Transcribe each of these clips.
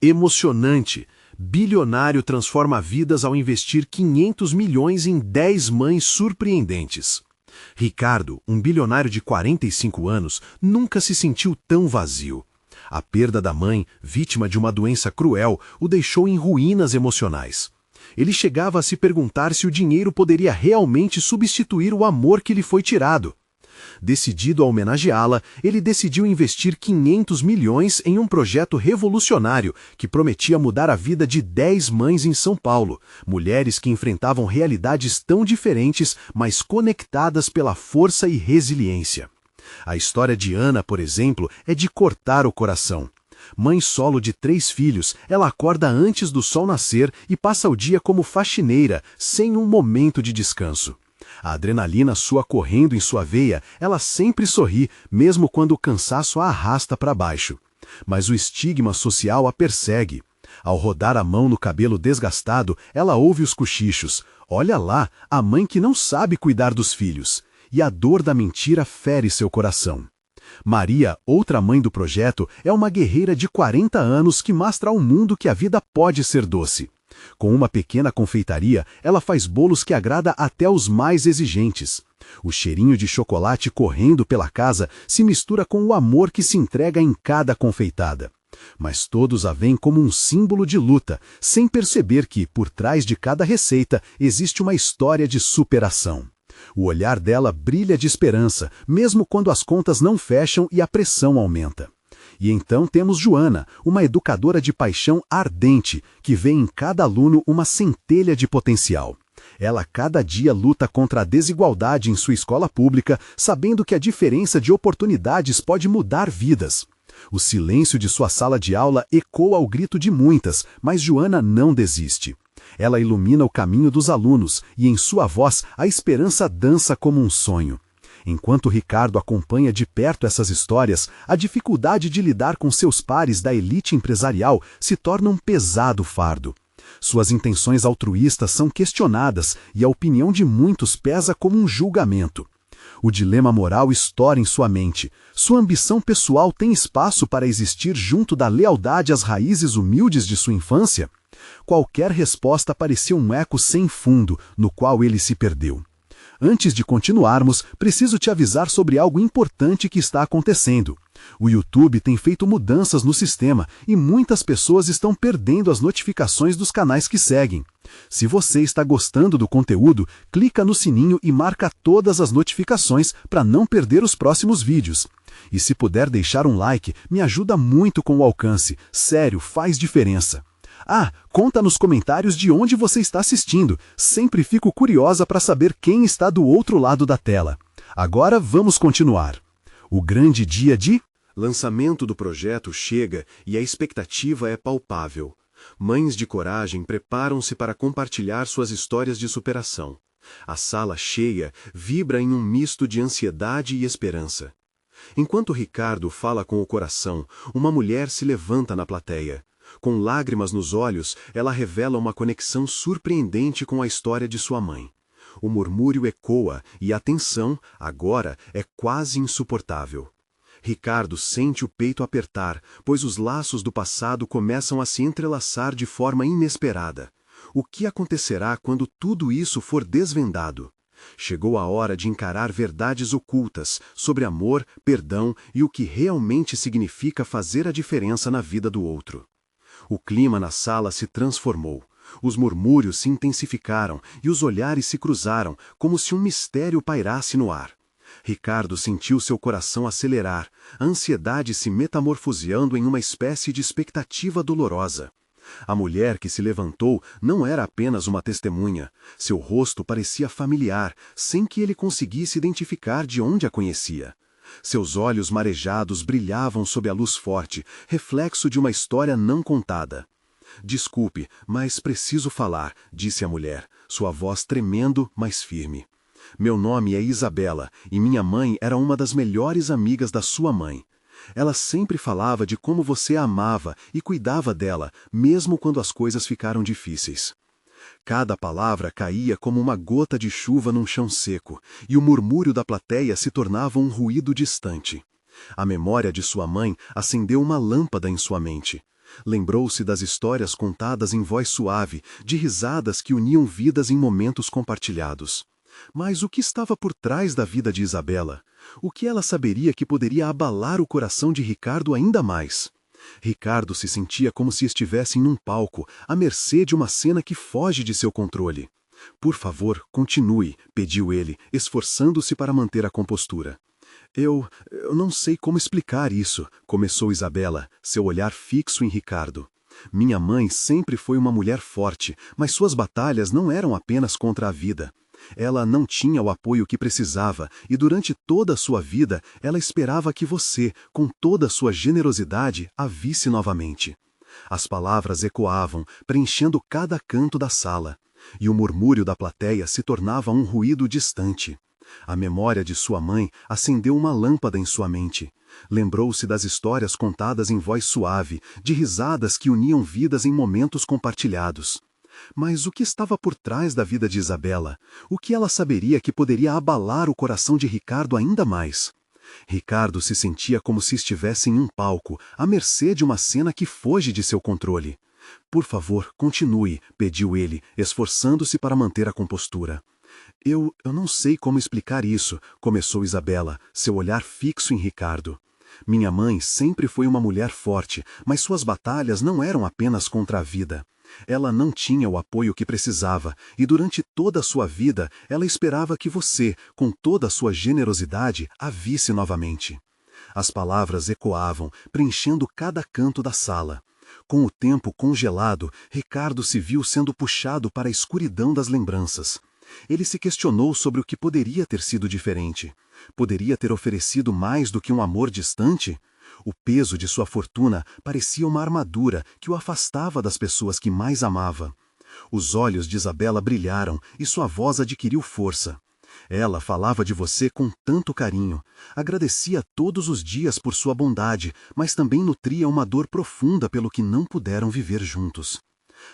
Emocionante. Bilionário transforma vidas ao investir 500 milhões em 10 mães surpreendentes. Ricardo, um bilionário de 45 anos, nunca se sentiu tão vazio. A perda da mãe, vítima de uma doença cruel, o deixou em ruínas emocionais. Ele chegava a se perguntar se o dinheiro poderia realmente substituir o amor que lhe foi tirado. Decidido a homenageá-la, ele decidiu investir 500 milhões em um projeto revolucionário que prometia mudar a vida de 10 mães em São Paulo, mulheres que enfrentavam realidades tão diferentes, mas conectadas pela força e resiliência. A história de Ana, por exemplo, é de cortar o coração. Mãe solo de 3 filhos, ela acorda antes do sol nascer e passa o dia como faxineira, sem um momento de descanso. A adrenalina sua correndo em sua veia, ela sempre sorri, mesmo quando o cansaço a arrasta para baixo. Mas o estigma social a persegue. Ao rodar a mão no cabelo desgastado, ela ouve os cochichos. Olha lá, a mãe que não sabe cuidar dos filhos. E a dor da mentira fere seu coração. Maria, outra mãe do projeto, é uma guerreira de 40 anos que mostra ao mundo que a vida pode ser doce. Com uma pequena confeitaria, ela faz bolos que agrada até os mais exigentes. O cheirinho de chocolate correndo pela casa se mistura com o amor que se entrega em cada confeitada. Mas todos a veem como um símbolo de luta, sem perceber que, por trás de cada receita, existe uma história de superação. O olhar dela brilha de esperança, mesmo quando as contas não fecham e a pressão aumenta. E então temos Joana, uma educadora de paixão ardente, que vê em cada aluno uma centelha de potencial. Ela cada dia luta contra a desigualdade em sua escola pública, sabendo que a diferença de oportunidades pode mudar vidas. O silêncio de sua sala de aula ecoa ao grito de muitas, mas Joana não desiste. Ela ilumina o caminho dos alunos e, em sua voz, a esperança dança como um sonho. Enquanto Ricardo acompanha de perto essas histórias, a dificuldade de lidar com seus pares da elite empresarial se torna um pesado fardo. Suas intenções altruístas são questionadas e a opinião de muitos pesa como um julgamento. O dilema moral estoura em sua mente. Sua ambição pessoal tem espaço para existir junto da lealdade às raízes humildes de sua infância? Qualquer resposta parecia um eco sem fundo, no qual ele se perdeu. Antes de continuarmos, preciso te avisar sobre algo importante que está acontecendo. O YouTube tem feito mudanças no sistema e muitas pessoas estão perdendo as notificações dos canais que seguem. Se você está gostando do conteúdo, clica no sininho e marca todas as notificações para não perder os próximos vídeos. E se puder deixar um like, me ajuda muito com o alcance. Sério, faz diferença. Ah, conta nos comentários de onde você está assistindo. Sempre fico curiosa para saber quem está do outro lado da tela. Agora vamos continuar. O grande dia de lançamento do projeto chega e a expectativa é palpável. Mães de coragem preparam-se para compartilhar suas histórias de superação. A sala cheia vibra em um misto de ansiedade e esperança. Enquanto Ricardo fala com o coração, uma mulher se levanta na plateia. Com lágrimas nos olhos, ela revela uma conexão surpreendente com a história de sua mãe. O murmúrio ecoa e a tensão, agora, é quase insuportável. Ricardo sente o peito apertar, pois os laços do passado começam a se entrelaçar de forma inesperada. O que acontecerá quando tudo isso for desvendado? Chegou a hora de encarar verdades ocultas sobre amor, perdão e o que realmente significa fazer a diferença na vida do outro. O clima na sala se transformou. Os murmúrios se intensificaram e os olhares se cruzaram, como se um mistério pairasse no ar. Ricardo sentiu seu coração acelerar, a ansiedade se metamorfoseando em uma espécie de expectativa dolorosa. A mulher que se levantou não era apenas uma testemunha. Seu rosto parecia familiar, sem que ele conseguisse identificar de onde a conhecia. Seus olhos marejados brilhavam sob a luz forte, reflexo de uma história não contada. "Desculpe, mas preciso falar", disse a mulher, sua voz tremendo, mas firme. "Meu nome é Isabela, e minha mãe era uma das melhores amigas da sua mãe. Ela sempre falava de como você a amava e cuidava dela, mesmo quando as coisas ficaram difíceis." Cada palavra caía como uma gota de chuva num chão seco, e o murmúrio da plateia se tornava um ruído distante. A memória de sua mãe acendeu uma lâmpada em sua mente. Lembrou-se das histórias contadas em voz suave, de risadas que uniam vidas em momentos compartilhados. Mas o que estava por trás da vida de Isabela? O que ela saberia que poderia abalar o coração de Ricardo ainda mais? Ricardo se sentia como se estivesse em um palco, à mercê de uma cena que foge de seu controle. Por favor, continue, pediu ele, esforçando-se para manter a compostura. Eu não sei como explicar isso, começou Isabela, seu olhar fixo em Ricardo. Minha mãe sempre foi uma mulher forte, mas suas batalhas não eram apenas contra a vida. Ela não tinha o apoio que precisava e durante toda a sua vida ela esperava que você, com toda a sua generosidade, a visse novamente. As palavras ecoavam, preenchendo cada canto da sala, e o murmúrio da plateia se tornava um ruído distante. A memória de sua mãe acendeu uma lâmpada em sua mente. Lembrou-se das histórias contadas em voz suave, de risadas que uniam vidas em momentos compartilhados. Mas o que estava por trás da vida de Isabela? O que ela saberia que poderia abalar o coração de Ricardo ainda mais? Ricardo se sentia como se estivesse em um palco, à mercê de uma cena que foge de seu controle. Por favor, continue, pediu ele, esforçando-se para manter a compostura. Eu não sei como explicar isso, começou Isabela, seu olhar fixo em Ricardo. Minha mãe sempre foi uma mulher forte, mas suas batalhas não eram apenas contra a vida. Ela não tinha o apoio que precisava, e durante toda a sua vida ela esperava que você, com toda a sua generosidade, a visse novamente. As palavras ecoavam, preenchendo cada canto da sala. Com o tempo congelado, Ricardo se viu sendo puxado para a escuridão das lembranças. Ele se questionou sobre o que poderia ter sido diferente. Poderia ter oferecido mais do que um amor distante? O peso de sua fortuna parecia uma armadura que o afastava das pessoas que mais amava. Os olhos de Isabela brilharam e sua voz adquiriu força. Ela falava de você com tanto carinho, agradecia todos os dias por sua bondade, mas também nutria uma dor profunda pelo que não puderam viver juntos.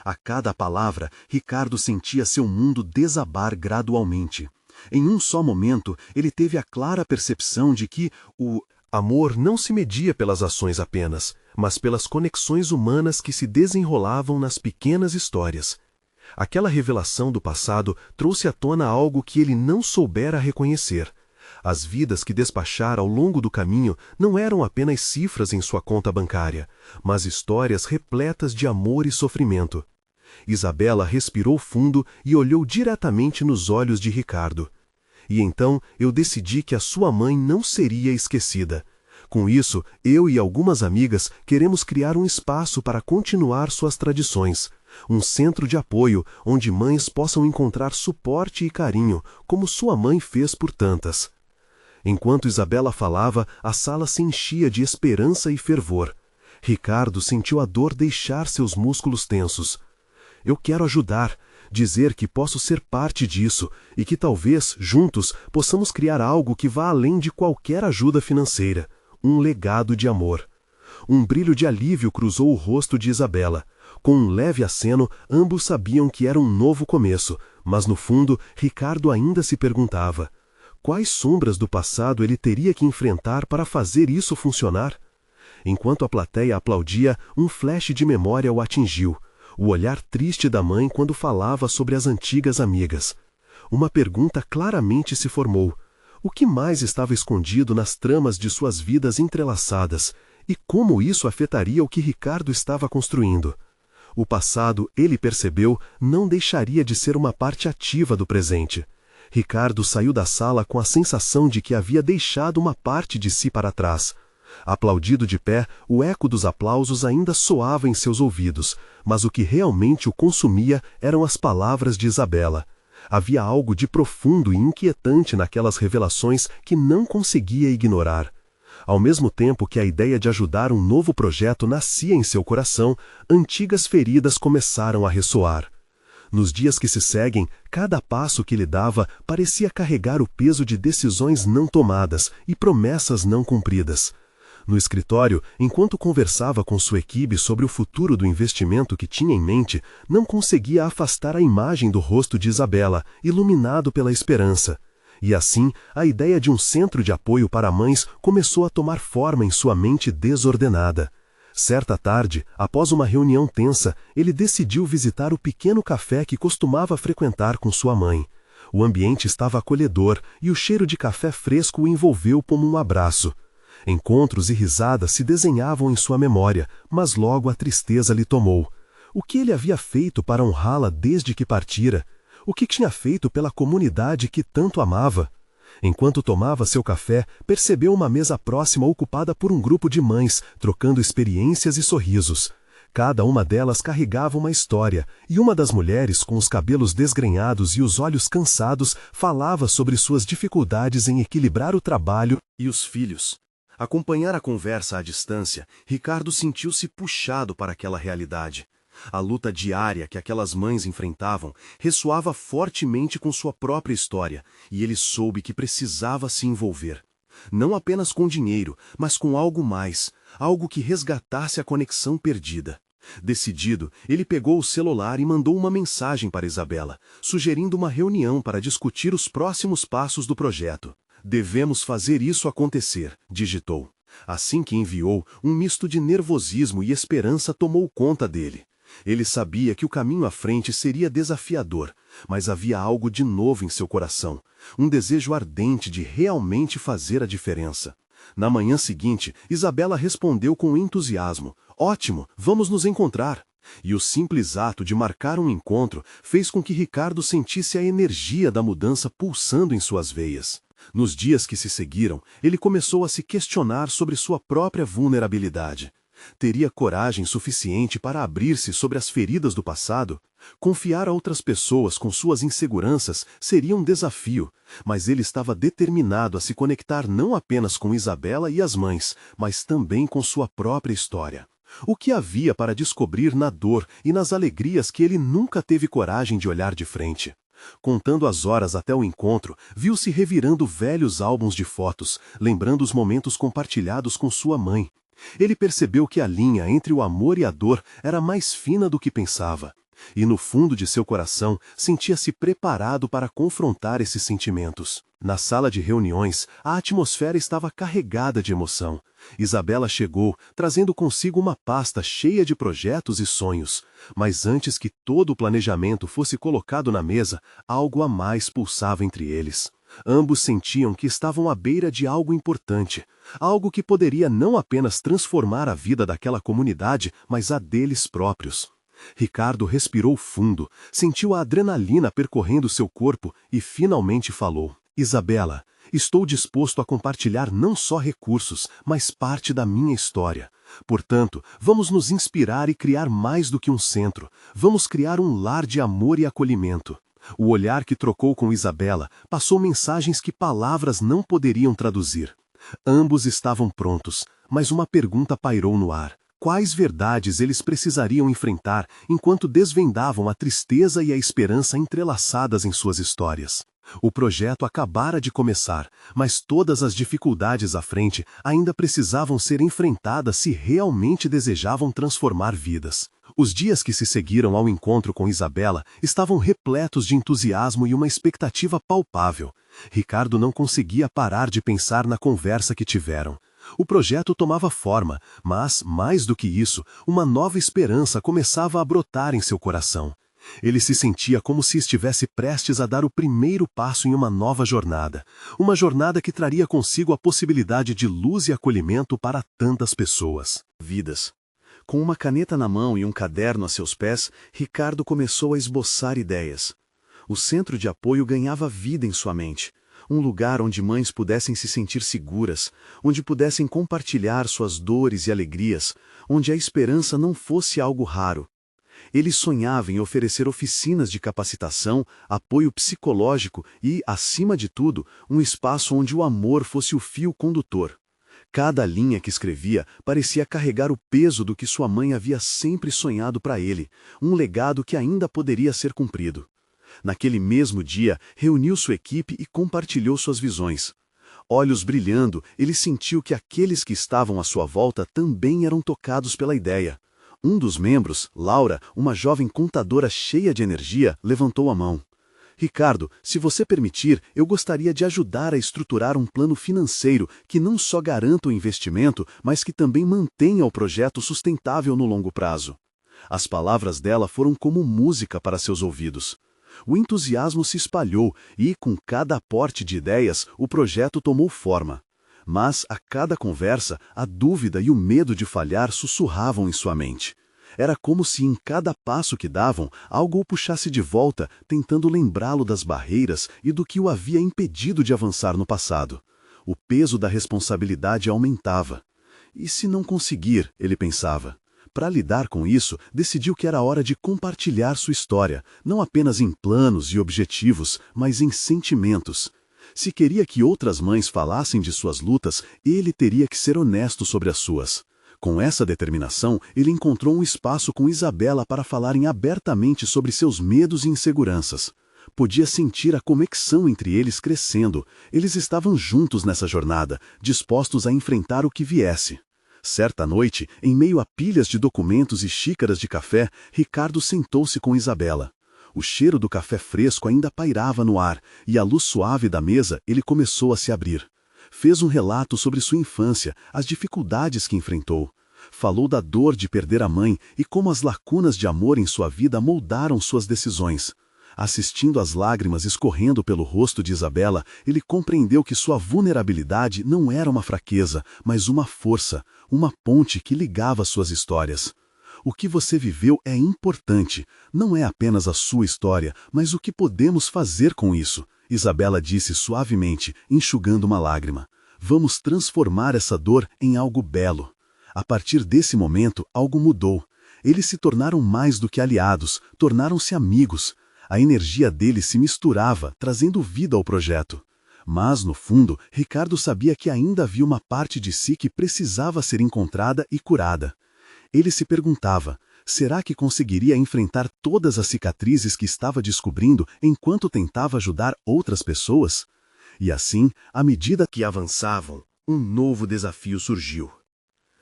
A cada palavra, Ricardo sentia seu mundo desabar gradualmente. Em um só momento, ele teve a clara percepção de que o amor não se media pelas ações apenas, mas pelas conexões humanas que se desenrolavam nas pequenas histórias. Aquela revelação do passado trouxe à tona algo que ele não soubera reconhecer. As vidas que despachara ao longo do caminho não eram apenas cifras em sua conta bancária, mas histórias repletas de amor e sofrimento. Isabela respirou fundo e olhou diretamente nos olhos de Ricardo. E então eu decidi que a sua mãe não seria esquecida. Com isso, eu e algumas amigas queremos criar um espaço para continuar suas tradições. Um centro de apoio onde mães possam encontrar suporte e carinho, como sua mãe fez por tantas. Enquanto Isabela falava, a sala se enchia de esperança e fervor. Ricardo sentiu a dor deixar seus músculos tensos. Eu quero ajudar, dizer que posso ser parte disso e que talvez, juntos, possamos criar algo que vá além de qualquer ajuda financeira. Um legado de amor. Um brilho de alívio cruzou o rosto de Isabela. Com um leve aceno, ambos sabiam que era um novo começo, mas no fundo, Ricardo ainda se perguntava: quais sombras do passado ele teria que enfrentar para fazer isso funcionar? Enquanto a plateia aplaudia, um flash de memória o atingiu. O olhar triste da mãe quando falava sobre as antigas amigas. Uma pergunta claramente se formou. O que mais estava escondido nas tramas de suas vidas entrelaçadas? E como isso afetaria o que Ricardo estava construindo? O passado, ele percebeu, não deixaria de ser uma parte ativa do presente. Ricardo saiu da sala com a sensação de que havia deixado uma parte de si para trás. Aplaudido de pé, o eco dos aplausos ainda soava em seus ouvidos, mas o que realmente o consumia eram as palavras de Isabela. Havia algo de profundo e inquietante naquelas revelações que não conseguia ignorar. Ao mesmo tempo que a ideia de ajudar um novo projeto nascia em seu coração, antigas feridas começaram a ressoar. Nos dias que se seguem, cada passo que ele dava parecia carregar o peso de decisões não tomadas e promessas não cumpridas. No escritório, enquanto conversava com sua equipe sobre o futuro do investimento que tinha em mente, não conseguia afastar a imagem do rosto de Isabela, iluminado pela esperança. E assim, a ideia de um centro de apoio para mães começou a tomar forma em sua mente desordenada. Certa tarde, após uma reunião tensa, ele decidiu visitar o pequeno café que costumava frequentar com sua mãe. O ambiente estava acolhedor e o cheiro de café fresco o envolveu como um abraço. Encontros e risadas se desenhavam em sua memória, mas logo a tristeza lhe tomou. O que ele havia feito para honrá-la desde que partira? O que tinha feito pela comunidade que tanto amava? Enquanto tomava seu café, percebeu uma mesa próxima ocupada por um grupo de mães, trocando experiências e sorrisos. Cada uma delas carregava uma história, e uma das mulheres, com os cabelos desgrenhados e os olhos cansados, falava sobre suas dificuldades em equilibrar o trabalho e os filhos. Acompanhar a conversa à distância, Ricardo sentiu-se puxado para aquela realidade. A luta diária que aquelas mães enfrentavam ressoava fortemente com sua própria história, e ele soube que precisava se envolver. Não apenas com dinheiro, mas com algo mais, algo que resgatasse a conexão perdida. Decidido, ele pegou o celular e mandou uma mensagem para Isabela, sugerindo uma reunião para discutir os próximos passos do projeto. "Devemos fazer isso acontecer", digitou. Assim que enviou, um misto de nervosismo e esperança tomou conta dele. Ele sabia que o caminho à frente seria desafiador, mas havia algo de novo em seu coração, um desejo ardente de realmente fazer a diferença. Na manhã seguinte, Isabela respondeu com entusiasmo: "Ótimo, vamos nos encontrar." E o simples ato de marcar um encontro fez com que Ricardo sentisse a energia da mudança pulsando em suas veias. Nos dias que se seguiram, ele começou a se questionar sobre sua própria vulnerabilidade. Teria coragem suficiente para abrir-se sobre as feridas do passado? Confiar a outras pessoas com suas inseguranças seria um desafio, mas ele estava determinado a se conectar não apenas com Isabela e as mães, mas também com sua própria história. O que havia para descobrir na dor e nas alegrias que ele nunca teve coragem de olhar de frente? Contando as horas até o encontro, viu-se revirando velhos álbuns de fotos, lembrando os momentos compartilhados com sua mãe. Ele percebeu que a linha entre o amor e a dor era mais fina do que pensava. E no fundo de seu coração, sentia-se preparado para confrontar esses sentimentos. Na sala de reuniões, a atmosfera estava carregada de emoção. Isabela chegou, trazendo consigo uma pasta cheia de projetos e sonhos. Mas antes que todo o planejamento fosse colocado na mesa, algo a mais pulsava entre eles. Ambos sentiam que estavam à beira de algo importante, algo que poderia não apenas transformar a vida daquela comunidade, mas a deles próprios. Ricardo respirou fundo, sentiu a adrenalina percorrendo seu corpo e finalmente falou: "Isabela, estou disposto a compartilhar não só recursos, mas parte da minha história. Portanto, vamos nos inspirar e criar mais do que um centro. Vamos criar um lar de amor e acolhimento." O olhar que trocou com Isabela passou mensagens que palavras não poderiam traduzir. Ambos estavam prontos, mas uma pergunta pairou no ar. Quais verdades eles precisariam enfrentar enquanto desvendavam a tristeza e a esperança entrelaçadas em suas histórias? O projeto acabara de começar, mas todas as dificuldades à frente ainda precisavam ser enfrentadas se realmente desejavam transformar vidas. Os dias que se seguiram ao encontro com Isabela estavam repletos de entusiasmo e uma expectativa palpável. Ricardo não conseguia parar de pensar na conversa que tiveram. O projeto tomava forma, mas, mais do que isso, uma nova esperança começava a brotar em seu coração. Ele se sentia como se estivesse prestes a dar o primeiro passo em uma nova jornada. Uma jornada que traria consigo a possibilidade de luz e acolhimento para tantas pessoas. Vidas. Com uma caneta na mão e um caderno a seus pés, Ricardo começou a esboçar ideias. O centro de apoio ganhava vida em sua mente. Um lugar onde mães pudessem se sentir seguras, onde pudessem compartilhar suas dores e alegrias, onde a esperança não fosse algo raro. Ele sonhava em oferecer oficinas de capacitação, apoio psicológico e, acima de tudo, um espaço onde o amor fosse o fio condutor. Cada linha que escrevia parecia carregar o peso do que sua mãe havia sempre sonhado para ele, um legado que ainda poderia ser cumprido. Naquele mesmo dia, reuniu sua equipe e compartilhou suas visões. Olhos brilhando, ele sentiu que aqueles que estavam à sua volta também eram tocados pela ideia. Um dos membros, Laura, uma jovem contadora cheia de energia, levantou a mão. Ricardo, se você permitir, eu gostaria de ajudar a estruturar um plano financeiro que não só garanta o investimento, mas que também mantenha o projeto sustentável no longo prazo. As palavras dela foram como música para seus ouvidos. O entusiasmo se espalhou e, com cada aporte de ideias, o projeto tomou forma. Mas, a cada conversa, a dúvida e o medo de falhar sussurravam em sua mente. Era como se em cada passo que davam, algo o puxasse de volta, tentando lembrá-lo das barreiras e do que o havia impedido de avançar no passado. O peso da responsabilidade aumentava. E se não conseguir, ele pensava. Para lidar com isso, decidiu que era hora de compartilhar sua história, não apenas em planos e objetivos, mas em sentimentos. Se queria que outras mães falassem de suas lutas, ele teria que ser honesto sobre as suas. Com essa determinação, ele encontrou um espaço com Isabela para falarem abertamente sobre seus medos e inseguranças. Podia sentir a conexão entre eles crescendo. Eles estavam juntos nessa jornada, dispostos a enfrentar o que viesse. Certa noite, em meio a pilhas de documentos e xícaras de café, Ricardo sentou-se com Isabela. O cheiro do café fresco ainda pairava no ar, e à luz suave da mesa ele começou a se abrir. Fez um relato sobre sua infância, as dificuldades que enfrentou. Falou da dor de perder a mãe e como as lacunas de amor em sua vida moldaram suas decisões. Assistindo às lágrimas escorrendo pelo rosto de Isabela, ele compreendeu que sua vulnerabilidade não era uma fraqueza, mas uma força, uma ponte que ligava suas histórias. O que você viveu é importante, não é apenas a sua história, mas o que podemos fazer com isso. Isabela disse suavemente, enxugando uma lágrima. Vamos transformar essa dor em algo belo. A partir desse momento, algo mudou. Eles se tornaram mais do que aliados, tornaram-se amigos. A energia deles se misturava, trazendo vida ao projeto. Mas, no fundo, Ricardo sabia que ainda havia uma parte de si que precisava ser encontrada e curada. Ele se perguntava, será que conseguiria enfrentar todas as cicatrizes que estava descobrindo enquanto tentava ajudar outras pessoas? E assim, à medida que avançavam, um novo desafio surgiu.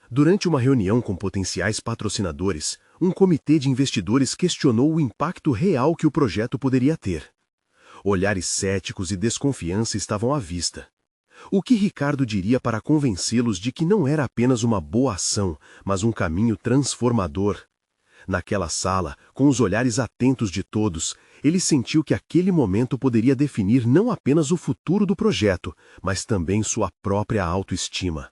Durante uma reunião com potenciais patrocinadores, um comitê de investidores questionou o impacto real que o projeto poderia ter. Olhares céticos e desconfiança estavam à vista. O que Ricardo diria para convencê-los de que não era apenas uma boa ação, mas um caminho transformador? Naquela sala, com os olhares atentos de todos, ele sentiu que aquele momento poderia definir não apenas o futuro do projeto, mas também sua própria autoestima.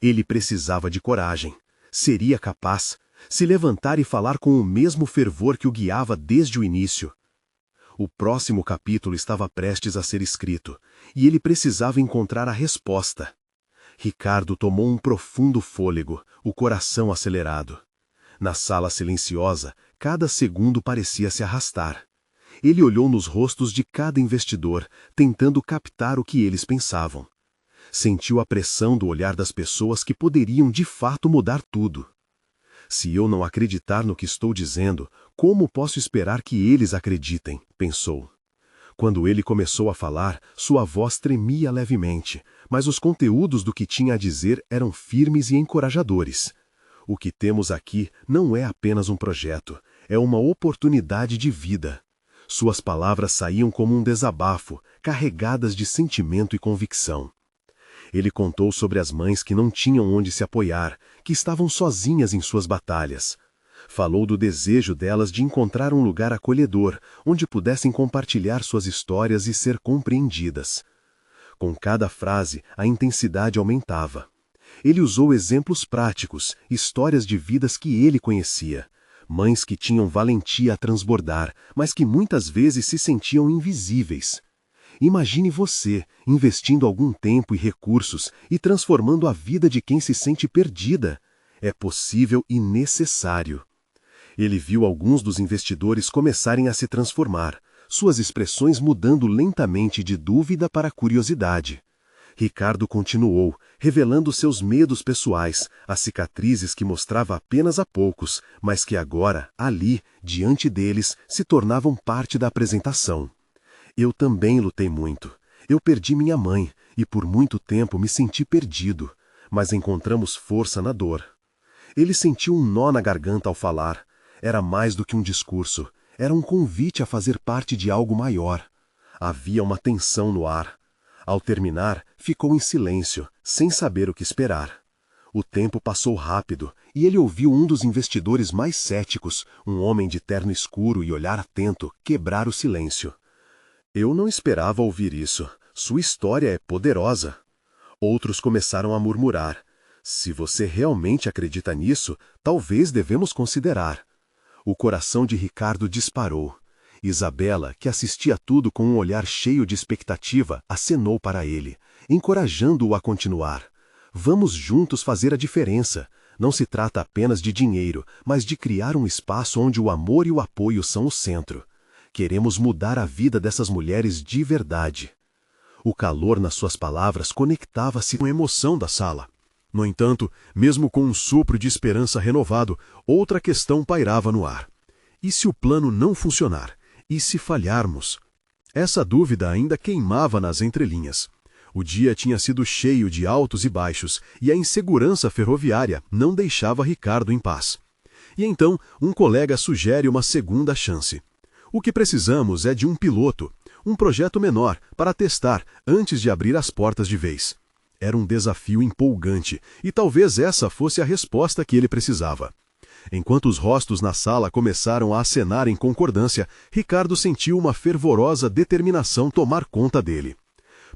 Ele precisava de coragem. Seria capaz, se levantar e falar com o mesmo fervor que o guiava desde o início. O próximo capítulo estava prestes a ser escrito, e ele precisava encontrar a resposta. Ricardo tomou um profundo fôlego, o coração acelerado. Na sala silenciosa, cada segundo parecia se arrastar. Ele olhou nos rostos de cada investidor, tentando captar o que eles pensavam. Sentiu a pressão do olhar das pessoas que poderiam de fato mudar tudo. Se eu não acreditar no que estou dizendo, como posso esperar que eles acreditem? Pensou. Quando ele começou a falar, sua voz tremia levemente, mas os conteúdos do que tinha a dizer eram firmes e encorajadores. O que temos aqui não é apenas um projeto, é uma oportunidade de vida. Suas palavras saíam como um desabafo, carregadas de sentimento e convicção. Ele contou sobre as mães que não tinham onde se apoiar, que estavam sozinhas em suas batalhas. Falou do desejo delas de encontrar um lugar acolhedor, onde pudessem compartilhar suas histórias e ser compreendidas. Com cada frase, a intensidade aumentava. Ele usou exemplos práticos, histórias de vidas que ele conhecia. Mães que tinham valentia a transbordar, mas que muitas vezes se sentiam invisíveis. Imagine você, investindo algum tempo e recursos e transformando a vida de quem se sente perdida. É possível e necessário. Ele viu alguns dos investidores começarem a se transformar, suas expressões mudando lentamente de dúvida para curiosidade. Ricardo continuou, revelando seus medos pessoais, as cicatrizes que mostrava apenas a poucos, mas que agora, ali, diante deles, se tornavam parte da apresentação. Eu também lutei muito. Eu perdi minha mãe, e por muito tempo me senti perdido, mas encontramos força na dor. Ele sentiu um nó na garganta ao falar. Era mais do que um discurso. Era um convite a fazer parte de algo maior. Havia uma tensão no ar. Ao terminar, ficou em silêncio, sem saber o que esperar. O tempo passou rápido e ele ouviu um dos investidores mais céticos, um homem de terno escuro e olhar atento, quebrar o silêncio. Eu não esperava ouvir isso. Sua história é poderosa. Outros começaram a murmurar. Se você realmente acredita nisso, talvez devemos considerar. O coração de Ricardo disparou. Isabela, que assistia tudo com um olhar cheio de expectativa, acenou para ele, encorajando-o a continuar. Vamos juntos fazer a diferença. Não se trata apenas de dinheiro, mas de criar um espaço onde o amor e o apoio são o centro. Queremos mudar a vida dessas mulheres de verdade. O calor nas suas palavras conectava-se com a emoção da sala. No entanto, mesmo com um sopro de esperança renovado, outra questão pairava no ar. E se o plano não funcionar? E se falharmos? Essa dúvida ainda queimava nas entrelinhas. O dia tinha sido cheio de altos e baixos, e a insegurança ferroviária não deixava Ricardo em paz. E então, um colega sugere uma segunda chance. O que precisamos é de um piloto, um projeto menor, para testar antes de abrir as portas de vez. Era um desafio empolgante, e talvez essa fosse a resposta que ele precisava. Enquanto os rostos na sala começaram a acenar em concordância, Ricardo sentiu uma fervorosa determinação tomar conta dele.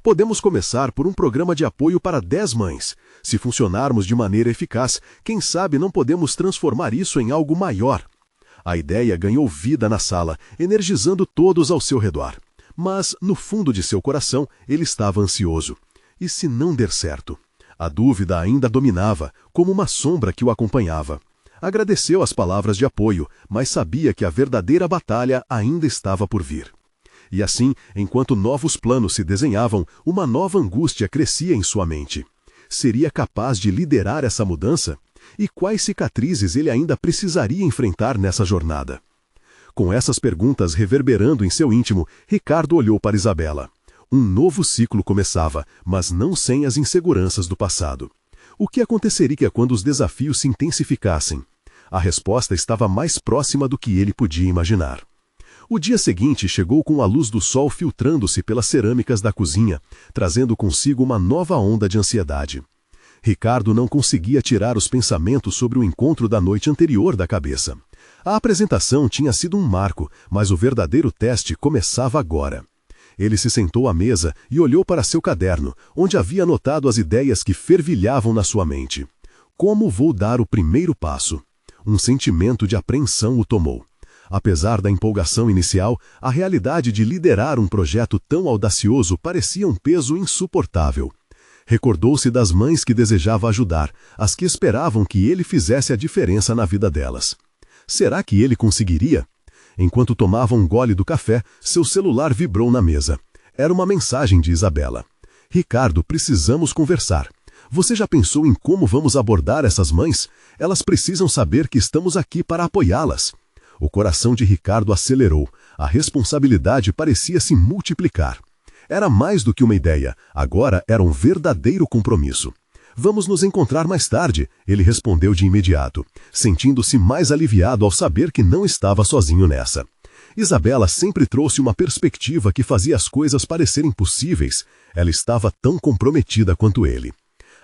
Podemos começar por um programa de apoio para 10 mães. Se funcionarmos de maneira eficaz, quem sabe não podemos transformar isso em algo maior. A ideia ganhou vida na sala, energizando todos ao seu redor. Mas, no fundo de seu coração, ele estava ansioso. E se não der certo? A dúvida ainda dominava, como uma sombra que o acompanhava. Agradeceu as palavras de apoio, mas sabia que a verdadeira batalha ainda estava por vir. E assim, enquanto novos planos se desenhavam, uma nova angústia crescia em sua mente. Seria capaz de liderar essa mudança? E quais cicatrizes ele ainda precisaria enfrentar nessa jornada? Com essas perguntas reverberando em seu íntimo, Ricardo olhou para Isabela. Um novo ciclo começava, mas não sem as inseguranças do passado. O que aconteceria quando os desafios se intensificassem? A resposta estava mais próxima do que ele podia imaginar. O dia seguinte chegou com a luz do sol filtrando-se pelas cerâmicas da cozinha, trazendo consigo uma nova onda de ansiedade. Ricardo não conseguia tirar os pensamentos sobre o encontro da noite anterior da cabeça. A apresentação tinha sido um marco, mas o verdadeiro teste começava agora. Ele se sentou à mesa e olhou para seu caderno, onde havia anotado as ideias que fervilhavam na sua mente. Como vou dar o primeiro passo? Um sentimento de apreensão o tomou. Apesar da empolgação inicial, a realidade de liderar um projeto tão audacioso parecia um peso insuportável. Recordou-se das mães que desejava ajudar, as que esperavam que ele fizesse a diferença na vida delas. Será que ele conseguiria? Enquanto tomava um gole do café, seu celular vibrou na mesa. Era uma mensagem de Isabela. Ricardo, precisamos conversar. Você já pensou em como vamos abordar essas mães? Elas precisam saber que estamos aqui para apoiá-las. O coração de Ricardo acelerou. A responsabilidade parecia se multiplicar. Era mais do que uma ideia, agora era um verdadeiro compromisso. Vamos nos encontrar mais tarde, ele respondeu de imediato, sentindo-se mais aliviado ao saber que não estava sozinho nessa. Isabela sempre trouxe uma perspectiva que fazia as coisas parecerem possíveis. Ela estava tão comprometida quanto ele.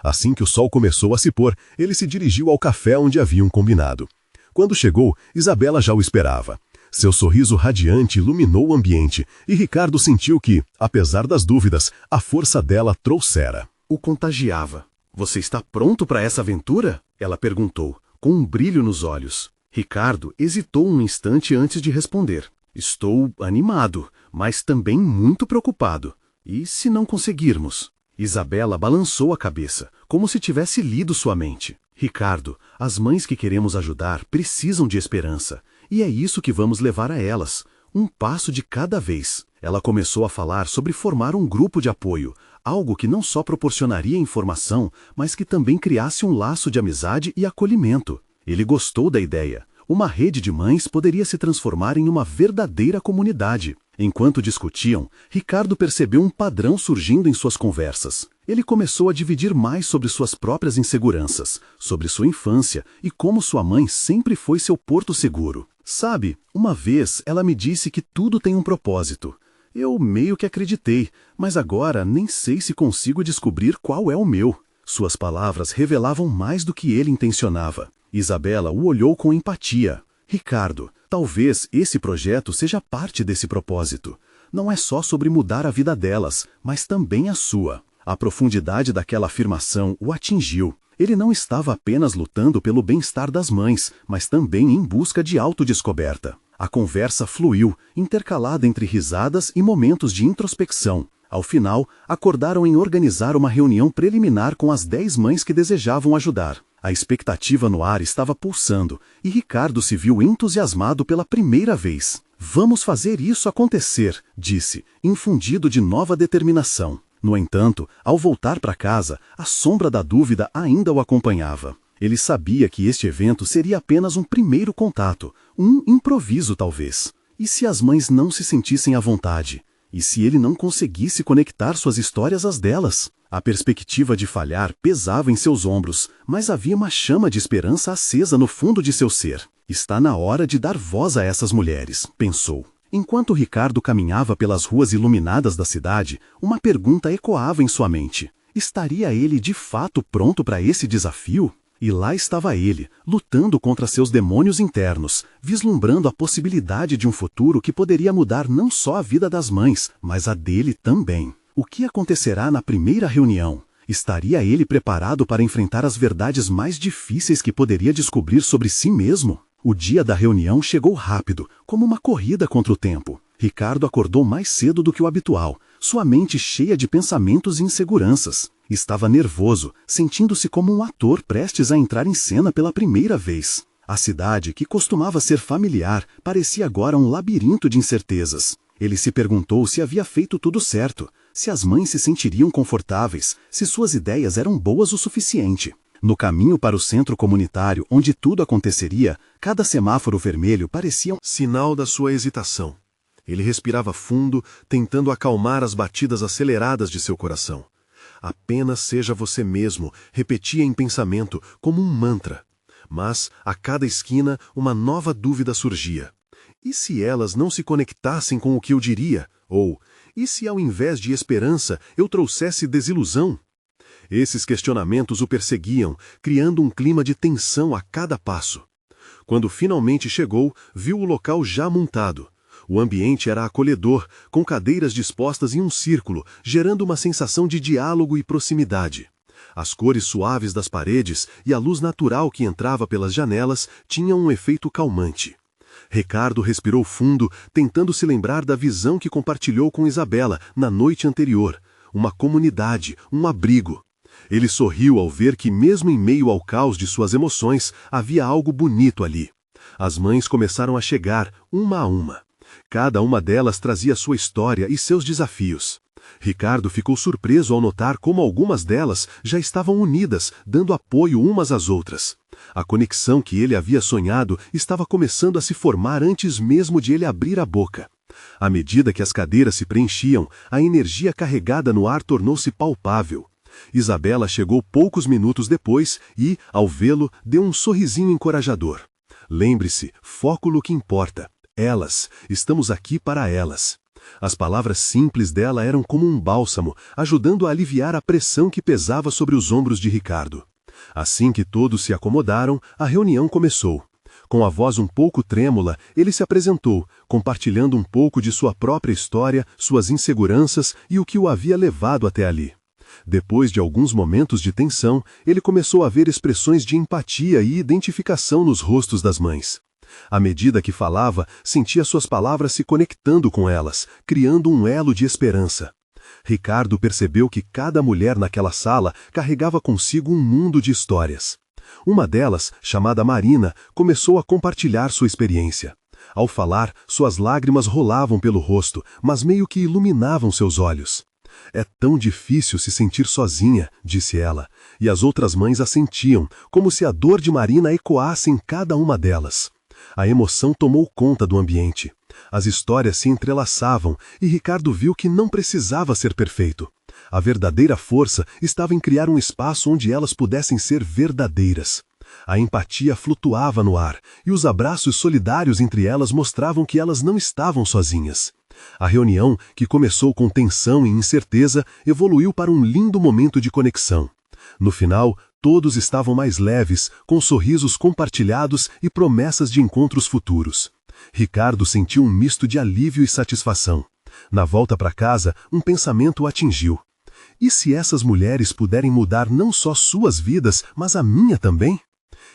Assim que o sol começou a se pôr, ele se dirigiu ao café onde haviam combinado. Quando chegou, Isabela já o esperava. Seu sorriso radiante iluminou o ambiente, e Ricardo sentiu que, apesar das dúvidas, a força dela trouxera. O contagiava. Você está pronto para essa aventura? Ela perguntou, com um brilho nos olhos. Ricardo hesitou um instante antes de responder. Estou animado, mas também muito preocupado. E se não conseguirmos? Isabela balançou a cabeça, como se tivesse lido sua mente. Ricardo, as mães que queremos ajudar precisam de esperança, e é isso que vamos levar a elas, um passo de cada vez. Ela começou a falar sobre formar um grupo de apoio, algo que não só proporcionaria informação, mas que também criasse um laço de amizade e acolhimento. Ele gostou da ideia. Uma rede de mães poderia se transformar em uma verdadeira comunidade. Enquanto discutiam, Ricardo percebeu um padrão surgindo em suas conversas. Ele começou a dividir mais sobre suas próprias inseguranças, sobre sua infância e como sua mãe sempre foi seu porto seguro. Sabe, uma vez ela me disse que tudo tem um propósito. Eu meio que acreditei, mas agora nem sei se consigo descobrir qual é o meu. Suas palavras revelavam mais do que ele intencionava. Isabela o olhou com empatia. Ricardo, talvez esse projeto seja parte desse propósito. Não é só sobre mudar a vida delas, mas também a sua. A profundidade daquela afirmação o atingiu. Ele não estava apenas lutando pelo bem-estar das mães, mas também em busca de autodescoberta. A conversa fluiu, intercalada entre risadas e momentos de introspecção. Ao final, acordaram em organizar uma reunião preliminar com as 10 mães que desejavam ajudar. A expectativa no ar estava pulsando, e Ricardo se viu entusiasmado pela primeira vez. "Vamos fazer isso acontecer", disse, infundido de nova determinação. No entanto, ao voltar para casa, a sombra da dúvida ainda o acompanhava. Ele sabia que este evento seria apenas um primeiro contato, um improviso talvez. E se as mães não se sentissem à vontade? E se ele não conseguisse conectar suas histórias às delas? A perspectiva de falhar pesava em seus ombros, mas havia uma chama de esperança acesa no fundo de seu ser. Está na hora de dar voz a essas mulheres, pensou. Enquanto Ricardo caminhava pelas ruas iluminadas da cidade, uma pergunta ecoava em sua mente. Estaria ele de fato pronto para esse desafio? E lá estava ele, lutando contra seus demônios internos, vislumbrando a possibilidade de um futuro que poderia mudar não só a vida das mães, mas a dele também. O que acontecerá na primeira reunião? Estaria ele preparado para enfrentar as verdades mais difíceis que poderia descobrir sobre si mesmo? O dia da reunião chegou rápido, como uma corrida contra o tempo. Ricardo acordou mais cedo do que o habitual, sua mente cheia de pensamentos e inseguranças. Estava nervoso, sentindo-se como um ator prestes a entrar em cena pela primeira vez. A cidade, que costumava ser familiar, parecia agora um labirinto de incertezas. Ele se perguntou se havia feito tudo certo, se as mães se sentiriam confortáveis, se suas ideias eram boas o suficiente. No caminho para o centro comunitário, onde tudo aconteceria, cada semáforo vermelho parecia um sinal da sua hesitação. Ele respirava fundo, tentando acalmar as batidas aceleradas de seu coração. "Apenas seja você mesmo", repetia em pensamento, como um mantra. Mas, a cada esquina, uma nova dúvida surgia. E se elas não se conectassem com o que eu diria? Ou, e se ao invés de esperança, eu trouxesse desilusão? Esses questionamentos o perseguiam, criando um clima de tensão a cada passo. Quando finalmente chegou, viu o local já montado. O ambiente era acolhedor, com cadeiras dispostas em um círculo, gerando uma sensação de diálogo e proximidade. As cores suaves das paredes e a luz natural que entrava pelas janelas tinham um efeito calmante. Ricardo respirou fundo, tentando se lembrar da visão que compartilhou com Isabela na noite anterior. Uma comunidade, um abrigo. Ele sorriu ao ver que, mesmo em meio ao caos de suas emoções, havia algo bonito ali. As mães começaram a chegar, uma a uma. Cada uma delas trazia sua história e seus desafios. Ricardo ficou surpreso ao notar como algumas delas já estavam unidas, dando apoio umas às outras. A conexão que ele havia sonhado estava começando a se formar antes mesmo de ele abrir a boca. À medida que as cadeiras se preenchiam, a energia carregada no ar tornou-se palpável. Isabela chegou poucos minutos depois e, ao vê-lo, deu um sorrisinho encorajador. "Lembre-se, foco no que importa. Elas, estamos aqui para elas." As palavras simples dela eram como um bálsamo, ajudando a aliviar a pressão que pesava sobre os ombros de Ricardo. Assim que todos se acomodaram, a reunião começou. Com a voz um pouco trêmula, ele se apresentou, compartilhando um pouco de sua própria história, suas inseguranças e o que o havia levado até ali. Depois de alguns momentos de tensão, ele começou a ver expressões de empatia e identificação nos rostos das mães. À medida que falava, sentia suas palavras se conectando com elas, criando um elo de esperança. Ricardo percebeu que cada mulher naquela sala carregava consigo um mundo de histórias. Uma delas, chamada Marina, começou a compartilhar sua experiência. Ao falar, suas lágrimas rolavam pelo rosto, mas meio que iluminavam seus olhos. "É tão difícil se sentir sozinha", disse ela, e as outras mães a sentiam, como se a dor de Marina ecoasse em cada uma delas. A emoção tomou conta do ambiente. As histórias se entrelaçavam e Ricardo viu que não precisava ser perfeito. A verdadeira força estava em criar um espaço onde elas pudessem ser verdadeiras. A empatia flutuava no ar e os abraços solidários entre elas mostravam que elas não estavam sozinhas. A reunião, que começou com tensão e incerteza, evoluiu para um lindo momento de conexão. No final, todos estavam mais leves, com sorrisos compartilhados e promessas de encontros futuros. Ricardo sentiu um misto de alívio e satisfação. Na volta para casa, um pensamento o atingiu. E se essas mulheres puderem mudar não só suas vidas, mas a minha também?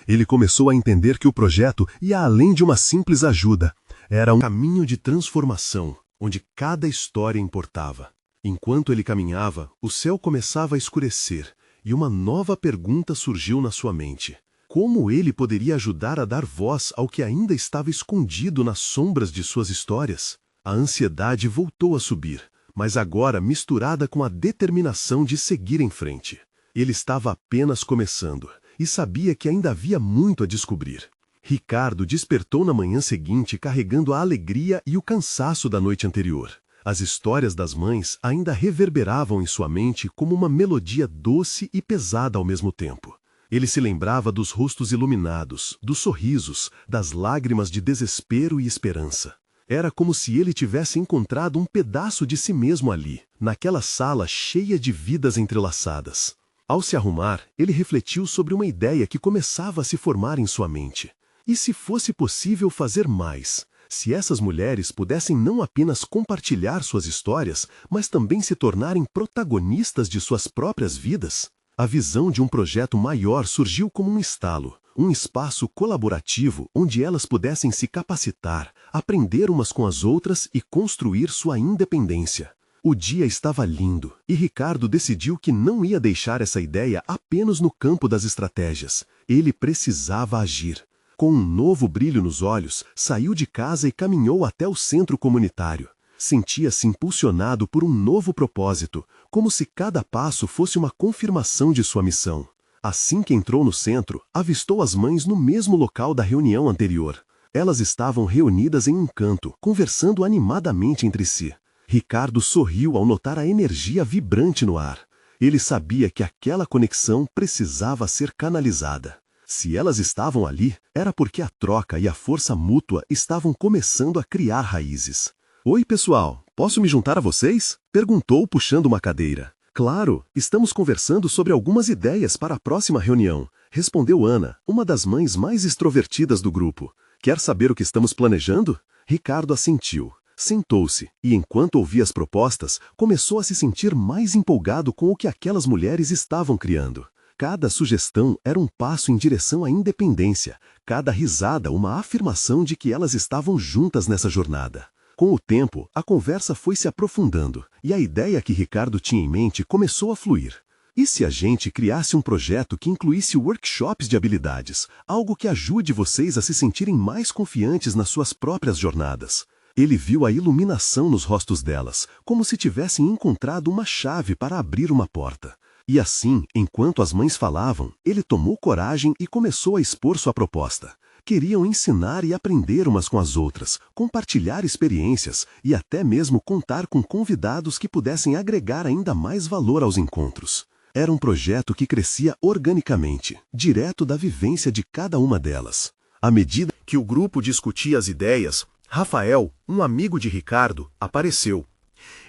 Ele começou a entender que o projeto ia além de uma simples ajuda. Era um caminho de transformação, onde cada história importava. Enquanto ele caminhava, o céu começava a escurecer, e uma nova pergunta surgiu na sua mente. Como ele poderia ajudar a dar voz ao que ainda estava escondido nas sombras de suas histórias? A ansiedade voltou a subir, mas agora misturada com a determinação de seguir em frente. Ele estava apenas começando, e sabia que ainda havia muito a descobrir. Ricardo despertou na manhã seguinte carregando a alegria e o cansaço da noite anterior. As histórias das mães ainda reverberavam em sua mente como uma melodia doce e pesada ao mesmo tempo. Ele se lembrava dos rostos iluminados, dos sorrisos, das lágrimas de desespero e esperança. Era como se ele tivesse encontrado um pedaço de si mesmo ali, naquela sala cheia de vidas entrelaçadas. Ao se arrumar, ele refletiu sobre uma ideia que começava a se formar em sua mente. E se fosse possível fazer mais? Se essas mulheres pudessem não apenas compartilhar suas histórias, mas também se tornarem protagonistas de suas próprias vidas? A visão de um projeto maior surgiu como um estalo, um espaço colaborativo onde elas pudessem se capacitar, aprender umas com as outras e construir sua independência. O dia estava lindo, e Ricardo decidiu que não ia deixar essa ideia apenas no campo das estratégias. Ele precisava agir. Com um novo brilho nos olhos, saiu de casa e caminhou até o centro comunitário. Sentia-se impulsionado por um novo propósito, como se cada passo fosse uma confirmação de sua missão. Assim que entrou no centro, avistou as mães no mesmo local da reunião anterior. Elas estavam reunidas em um canto, conversando animadamente entre si. Ricardo sorriu ao notar a energia vibrante no ar. Ele sabia que aquela conexão precisava ser canalizada. Se elas estavam ali, era porque a troca e a força mútua estavam começando a criar raízes. "Oi, pessoal, posso me juntar a vocês?" perguntou puxando uma cadeira. "Claro, estamos conversando sobre algumas ideias para a próxima reunião", respondeu Ana, uma das mães mais extrovertidas do grupo. "Quer saber o que estamos planejando?" Ricardo assentiu. Sentou-se e, enquanto ouvia as propostas, começou a se sentir mais empolgado com o que aquelas mulheres estavam criando. Cada sugestão era um passo em direção à independência, cada risada uma afirmação de que elas estavam juntas nessa jornada. Com o tempo, a conversa foi se aprofundando e a ideia que Ricardo tinha em mente começou a fluir. E se a gente criasse um projeto que incluísse workshops de habilidades, algo que ajude vocês a se sentirem mais confiantes nas suas próprias jornadas? Ele viu a iluminação nos rostos delas, como se tivessem encontrado uma chave para abrir uma porta. E assim, enquanto as mães falavam, ele tomou coragem e começou a expor sua proposta. Queriam ensinar e aprender umas com as outras, compartilhar experiências e até mesmo contar com convidados que pudessem agregar ainda mais valor aos encontros. Era um projeto que crescia organicamente, direto da vivência de cada uma delas. À medida que o grupo discutia as ideias, Rafael, um amigo de Ricardo, apareceu.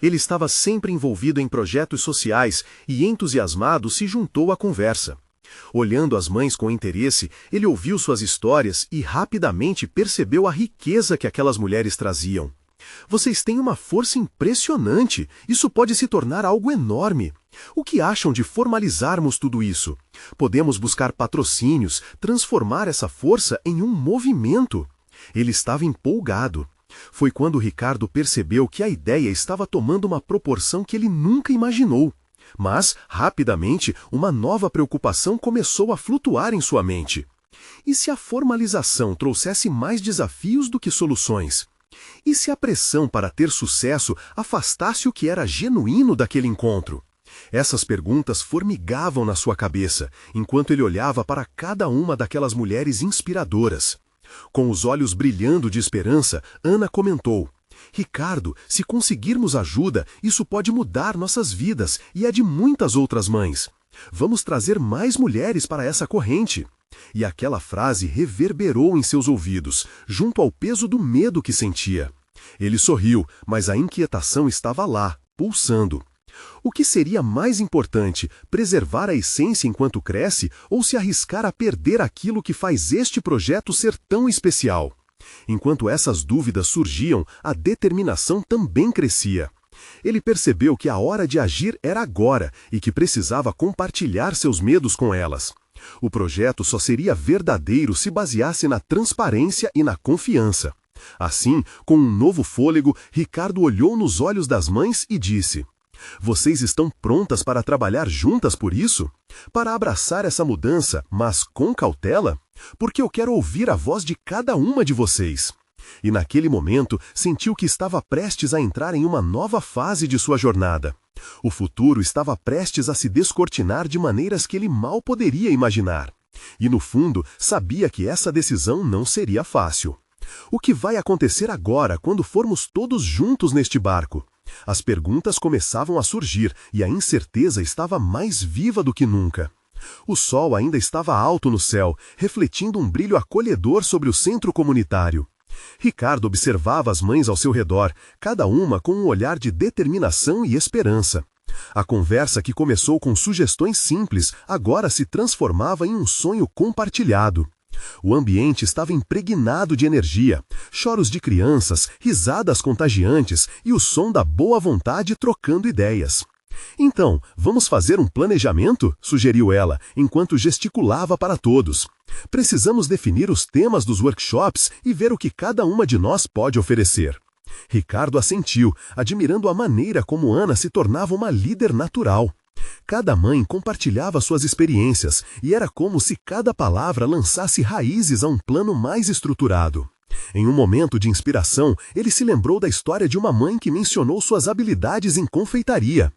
Ele estava sempre envolvido em projetos sociais e, entusiasmado, se juntou à conversa. Olhando as mães com interesse, ele ouviu suas histórias e rapidamente percebeu a riqueza que aquelas mulheres traziam. "Vocês têm uma força impressionante, isso pode se tornar algo enorme. O que acham de formalizarmos tudo isso? Podemos buscar patrocínios, transformar essa força em um movimento." Ele estava empolgado. Foi quando Ricardo percebeu que a ideia estava tomando uma proporção que ele nunca imaginou. Mas, rapidamente, uma nova preocupação começou a flutuar em sua mente. E se a formalização trouxesse mais desafios do que soluções? E se a pressão para ter sucesso afastasse o que era genuíno daquele encontro? Essas perguntas formigavam na sua cabeça, enquanto ele olhava para cada uma daquelas mulheres inspiradoras. Com os olhos brilhando de esperança, Ana comentou: Ricardo, se conseguirmos ajuda, isso pode mudar nossas vidas e a de muitas outras mães. Vamos trazer mais mulheres para essa corrente. E aquela frase reverberou em seus ouvidos, junto ao peso do medo que sentia. Ele sorriu, mas a inquietação estava lá, pulsando. O que seria mais importante, preservar a essência enquanto cresce ou se arriscar a perder aquilo que faz este projeto ser tão especial? Enquanto essas dúvidas surgiam, a determinação também crescia. Ele percebeu que a hora de agir era agora e que precisava compartilhar seus medos com elas. O projeto só seria verdadeiro se baseasse na transparência e na confiança. Assim, com um novo fôlego, Ricardo olhou nos olhos das mães e disse: Vocês estão prontas para trabalhar juntas por isso? Para abraçar essa mudança, mas com cautela? Porque eu quero ouvir a voz de cada uma de vocês. E naquele momento, sentiu que estava prestes a entrar em uma nova fase de sua jornada. O futuro estava prestes a se descortinar de maneiras que ele mal poderia imaginar. E no fundo, sabia que essa decisão não seria fácil. O que vai acontecer agora quando formos todos juntos neste barco? As perguntas começavam a surgir e a incerteza estava mais viva do que nunca. O sol ainda estava alto no céu, refletindo um brilho acolhedor sobre o centro comunitário. Ricardo observava as mães ao seu redor, cada uma com um olhar de determinação e esperança. A conversa que começou com sugestões simples agora se transformava em um sonho compartilhado. O ambiente estava impregnado de energia, choros de crianças, risadas contagiantes e o som da boa vontade trocando ideias. Então, vamos fazer um planejamento? Sugeriu ela, enquanto gesticulava para todos. Precisamos definir os temas dos workshops e ver o que cada uma de nós pode oferecer. Ricardo assentiu, admirando a maneira como Ana se tornava uma líder natural. Cada mãe compartilhava suas experiências e era como se cada palavra lançasse raízes a um plano mais estruturado. Em um momento de inspiração, ele se lembrou da história de uma mãe que mencionou suas habilidades em confeitaria.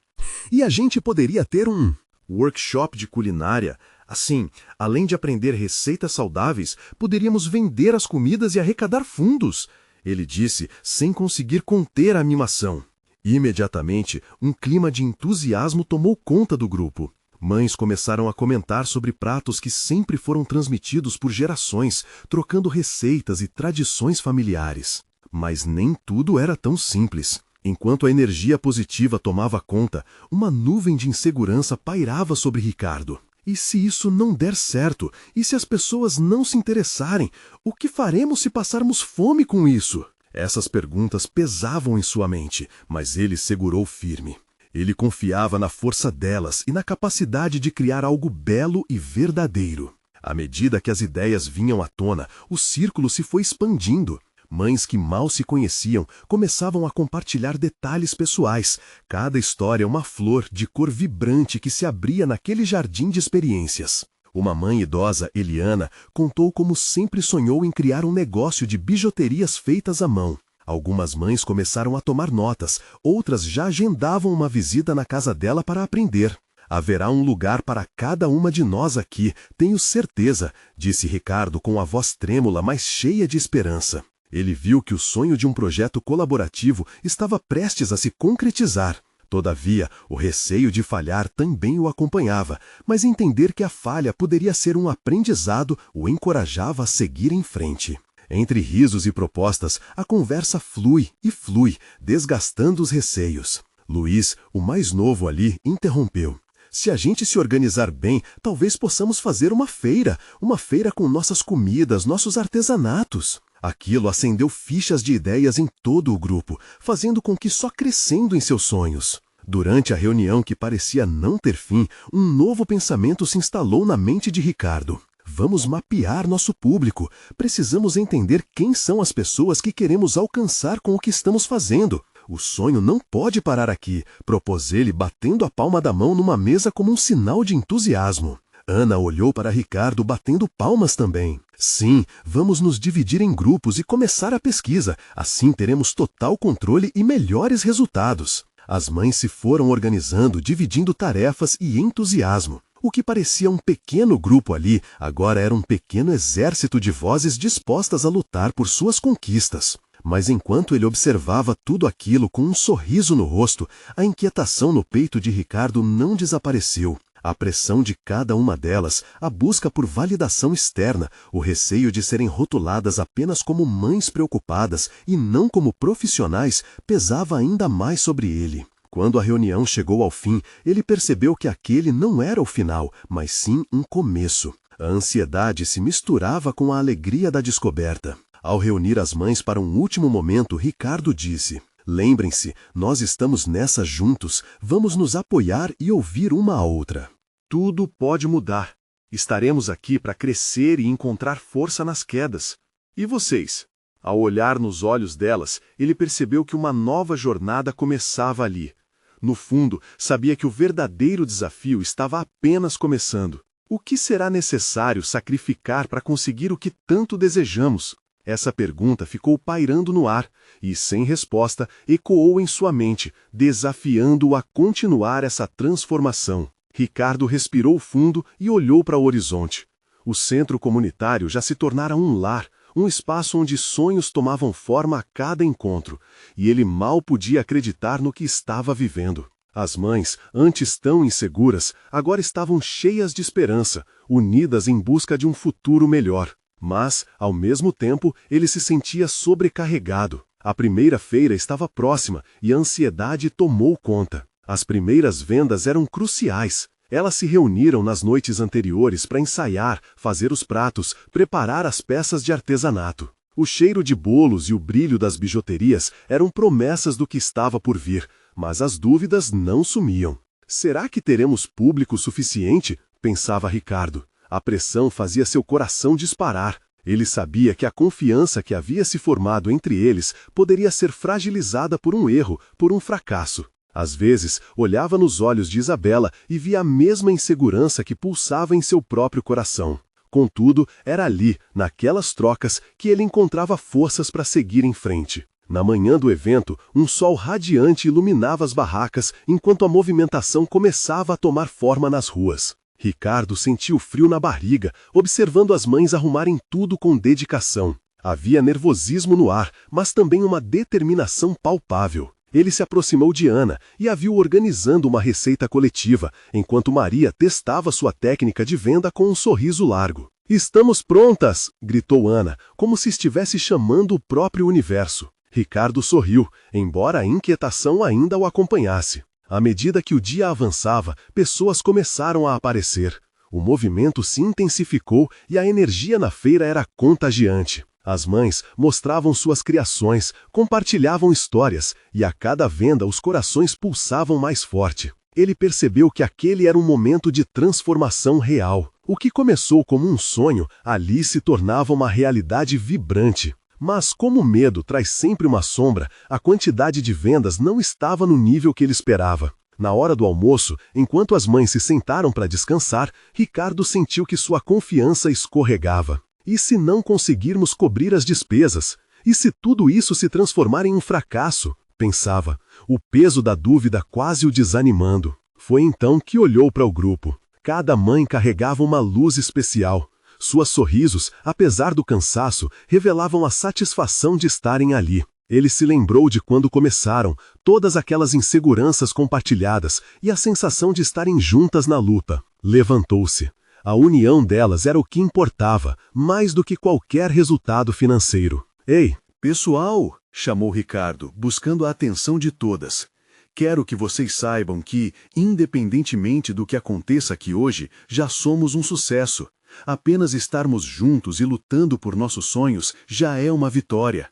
E a gente poderia ter um workshop de culinária. Assim, além de aprender receitas saudáveis, poderíamos vender as comidas e arrecadar fundos, ele disse, sem conseguir conter a animação. Imediatamente, um clima de entusiasmo tomou conta do grupo. Mães começaram a comentar sobre pratos que sempre foram transmitidos por gerações, trocando receitas e tradições familiares. Mas nem tudo era tão simples. Enquanto a energia positiva tomava conta, uma nuvem de insegurança pairava sobre Ricardo. E se isso não der certo? E se as pessoas não se interessarem? O que faremos se passarmos fome com isso? Essas perguntas pesavam em sua mente, mas ele segurou firme. Ele confiava na força delas e na capacidade de criar algo belo e verdadeiro. À medida que as ideias vinham à tona, o círculo se foi expandindo. Mães que mal se conheciam começavam a compartilhar detalhes pessoais, cada história uma flor de cor vibrante que se abria naquele jardim de experiências. Uma mãe idosa, Eliana, contou como sempre sonhou em criar um negócio de bijuterias feitas à mão. Algumas mães começaram a tomar notas, outras já agendavam uma visita na casa dela para aprender. Haverá um lugar para cada uma de nós aqui, tenho certeza, disse Ricardo com a voz trêmula, mas cheia de esperança. Ele viu que o sonho de um projeto colaborativo estava prestes a se concretizar. Todavia, o receio de falhar também o acompanhava, mas entender que a falha poderia ser um aprendizado o encorajava a seguir em frente. Entre risos e propostas, a conversa flui e flui, desgastando os receios. Luiz, o mais novo ali, interrompeu. Se a gente se organizar bem, talvez possamos fazer uma feira com nossas comidas, nossos artesanatos. Aquilo acendeu fichas de ideias em todo o grupo, fazendo com que só crescendo em seus sonhos. Durante a reunião que parecia não ter fim, um novo pensamento se instalou na mente de Ricardo. Vamos mapear nosso público. Precisamos entender quem são as pessoas que queremos alcançar com o que estamos fazendo. O sonho não pode parar aqui, propôs ele, batendo a palma da mão numa mesa como um sinal de entusiasmo. Ana olhou para Ricardo batendo palmas também. Sim, vamos nos dividir em grupos e começar a pesquisa. Assim teremos total controle e melhores resultados. As mães se foram organizando, dividindo tarefas e entusiasmo. O que parecia um pequeno grupo ali, agora era um pequeno exército de vozes dispostas a lutar por suas conquistas. Mas enquanto ele observava tudo aquilo com um sorriso no rosto, a inquietação no peito de Ricardo não desapareceu. A pressão de cada uma delas, a busca por validação externa, o receio de serem rotuladas apenas como mães preocupadas e não como profissionais, pesava ainda mais sobre ele. Quando a reunião chegou ao fim, ele percebeu que aquele não era o final, mas sim um começo. A ansiedade se misturava com a alegria da descoberta. Ao reunir as mães para um último momento, Ricardo disse: "Lembrem-se, nós estamos nessa juntos, vamos nos apoiar e ouvir uma a outra. Tudo pode mudar. Estaremos aqui para crescer e encontrar força nas quedas. E vocês?" Ao olhar nos olhos delas, ele percebeu que uma nova jornada começava ali. No fundo, sabia que o verdadeiro desafio estava apenas começando. O que será necessário sacrificar para conseguir o que tanto desejamos? Essa pergunta ficou pairando no ar e, sem resposta, ecoou em sua mente, desafiando-o a continuar essa transformação. Ricardo respirou fundo e olhou para o horizonte. O centro comunitário já se tornara um lar, um espaço onde sonhos tomavam forma a cada encontro, e ele mal podia acreditar no que estava vivendo. As mães, antes tão inseguras, agora estavam cheias de esperança, unidas em busca de um futuro melhor. Mas, ao mesmo tempo, ele se sentia sobrecarregado. A primeira feira estava próxima e a ansiedade tomou conta. As primeiras vendas eram cruciais. Elas se reuniram nas noites anteriores para ensaiar, fazer os pratos, preparar as peças de artesanato. O cheiro de bolos e o brilho das bijuterias eram promessas do que estava por vir, mas as dúvidas não sumiam. Será que teremos público suficiente? Pensava Ricardo. A pressão fazia seu coração disparar. Ele sabia que a confiança que havia se formado entre eles poderia ser fragilizada por um erro, por um fracasso. Às vezes, olhava nos olhos de Isabela e via a mesma insegurança que pulsava em seu próprio coração. Contudo, era ali, naquelas trocas, que ele encontrava forças para seguir em frente. Na manhã do evento, um sol radiante iluminava as barracas enquanto a movimentação começava a tomar forma nas ruas. Ricardo sentiu frio na barriga, observando as mães arrumarem tudo com dedicação. Havia nervosismo no ar, mas também uma determinação palpável. Ele se aproximou de Ana e a viu organizando uma receita coletiva, enquanto Maria testava sua técnica de venda com um sorriso largo. "Estamos prontas!" gritou Ana, como se estivesse chamando o próprio universo. Ricardo sorriu, embora a inquietação ainda o acompanhasse. À medida que o dia avançava, pessoas começaram a aparecer. O movimento se intensificou e a energia na feira era contagiante. As mães mostravam suas criações, compartilhavam histórias, e a cada venda os corações pulsavam mais forte. Ele percebeu que aquele era um momento de transformação real. O que começou como um sonho, ali se tornava uma realidade vibrante. Mas como o medo traz sempre uma sombra, a quantidade de vendas não estava no nível que ele esperava. Na hora do almoço, enquanto as mães se sentaram para descansar, Ricardo sentiu que sua confiança escorregava. E se não conseguirmos cobrir as despesas? E se tudo isso se transformar em um fracasso? Pensava, o peso da dúvida quase o desanimando. Foi então que olhou para o grupo. Cada mãe carregava uma luz especial. Suas sorrisos, apesar do cansaço, revelavam a satisfação de estarem ali. Ele se lembrou de quando começaram, todas aquelas inseguranças compartilhadas e a sensação de estarem juntas na luta. Levantou-se. A união delas era o que importava, mais do que qualquer resultado financeiro. "Ei, pessoal!" chamou Ricardo, buscando a atenção de todas. "Quero que vocês saibam que, independentemente do que aconteça aqui hoje, já somos um sucesso. Apenas estarmos juntos e lutando por nossos sonhos já é uma vitória."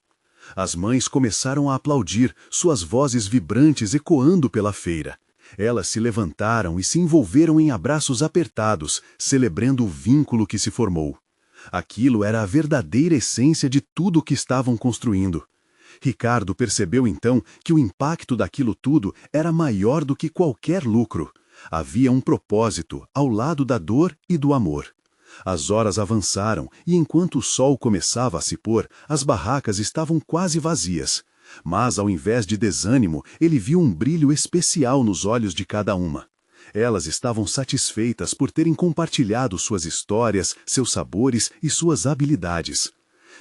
As mães começaram a aplaudir, suas vozes vibrantes ecoando pela feira. Elas se levantaram e se envolveram em abraços apertados, celebrando o vínculo que se formou. Aquilo era a verdadeira essência de tudo o que estavam construindo. Ricardo percebeu então que o impacto daquilo tudo era maior do que qualquer lucro. Havia um propósito ao lado da dor e do amor. As horas avançaram e enquanto o sol começava a se pôr, as barracas estavam quase vazias. Mas ao invés de desânimo, ele viu um brilho especial nos olhos de cada uma. Elas estavam satisfeitas por terem compartilhado suas histórias, seus sabores e suas habilidades.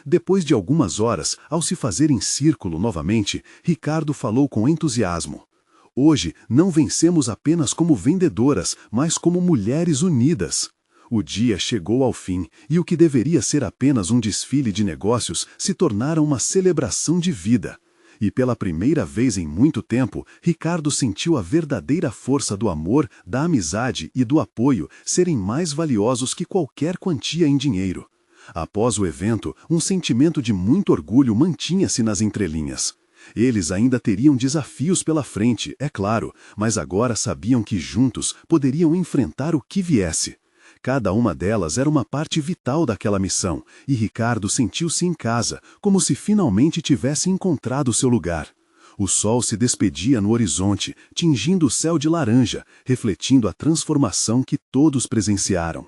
Depois de algumas horas, ao se fazer em círculo novamente, Ricardo falou com entusiasmo. Hoje não vencemos apenas como vendedoras, mas como mulheres unidas. O dia chegou ao fim, e o que deveria ser apenas um desfile de negócios se tornara uma celebração de vida. E pela primeira vez em muito tempo, Ricardo sentiu a verdadeira força do amor, da amizade e do apoio serem mais valiosos que qualquer quantia em dinheiro. Após o evento, um sentimento de muito orgulho mantinha-se nas entrelinhas. Eles ainda teriam desafios pela frente, é claro, mas agora sabiam que juntos poderiam enfrentar o que viesse. Cada uma delas era uma parte vital daquela missão, e Ricardo sentiu-se em casa, como se finalmente tivesse encontrado seu lugar. O sol se despedia no horizonte, tingindo o céu de laranja, refletindo a transformação que todos presenciaram.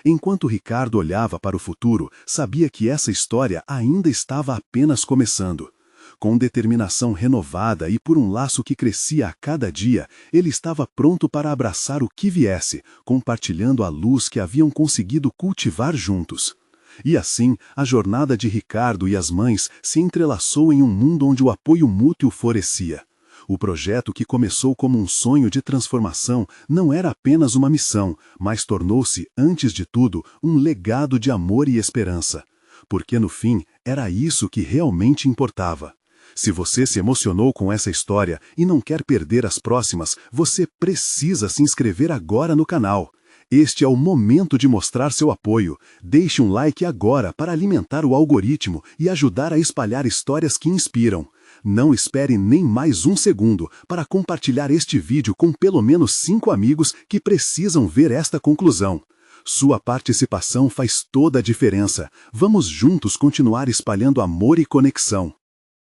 Enquanto Ricardo olhava para o futuro, sabia que essa história ainda estava apenas começando. Com determinação renovada e por um laço que crescia a cada dia, ele estava pronto para abraçar o que viesse, compartilhando a luz que haviam conseguido cultivar juntos. E assim, a jornada de Ricardo e as mães se entrelaçou em um mundo onde o apoio mútuo florescia. O projeto que começou como um sonho de transformação não era apenas uma missão, mas tornou-se, antes de tudo, um legado de amor e esperança. Porque no fim, era isso que realmente importava. Se você se emocionou com essa história e não quer perder as próximas, você precisa se inscrever agora no canal. Este é o momento de mostrar seu apoio. Deixe um like agora para alimentar o algoritmo e ajudar a espalhar histórias que inspiram. Não espere nem mais um segundo para compartilhar este vídeo com pelo menos 5 amigos que precisam ver esta conclusão. Sua participação faz toda a diferença. Vamos juntos continuar espalhando amor e conexão.